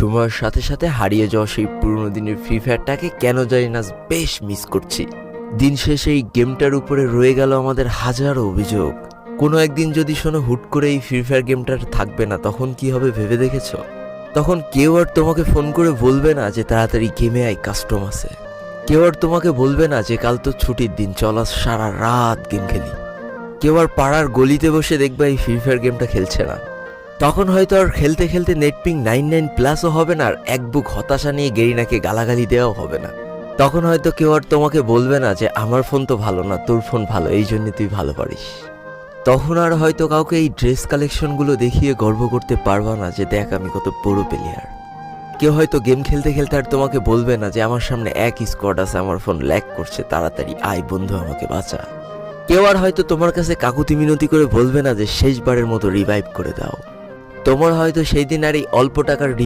সময়ের সাথে সাথে হারিয়ে যাওয়া সেই পুরনো দিনের ফ্রি ফায়ারটাকে কেন জানি না বেশ মিস করছি। দিন শেষে এই গেমটার উপরে রয়ে গেল আমাদের হাজারো অভিযোগ। কোনো একদিন যদি শোনো হুট করে এই ফ্রি ফায়ার গেমটার থাকবে না, তখন কি হবে ভেবে দেখেছো? তখন কেউ আর তোমাকে ফোন করে বলবে না যে তাড়াতাড়ি গেমে আয়, কাস্টম আছে। কেউ আর তোমাকে বলবে না যে কাল তো ছুটির দিন, চল আজ সারা রাত গেম খেলি। কেউ আর পাড়ার গলিতে বসে দেখবা এই ফ্রি ফায়ার গেমটা খেলছে না। তখন হয়তো আর খেলতে খেলতে নেটপিং 99+ হবে না, আর এক বুক হতাশা নিয়ে গেরিনাকে গালাগালি দেওয়াও হবে না। তখন হয়তো কেউ আর তোমাকে বলবে না যে আমার ফোন তো ভালো না, তোর ফোন ভালো, এই জন্য তুই ভালো পারিস। তখন আর হয়তো কাউকে এই ড্রেস কালেকশনগুলো দেখিয়ে গর্ব করতে পারবা না যে দেখ আমি কত বড় প্লেয়ার। কেউ হয়তো গেম খেলতে খেলতে আর তোমাকে বলবে না যে আমার সামনে এক স্কোয়াড আছে, আমার ফোন ল্যাগ করছে, তাড়াতাড়ি আয় বন্ধু আমাকে বাঁচা। কেউ আর হয়তো তোমার কাছে কাকুতি মিনতি করে বলবে না যে শেষবারের মতো রিভাইভ করে দাও। তোমার হয়তো সেই দিন আর এই অল্প টাকার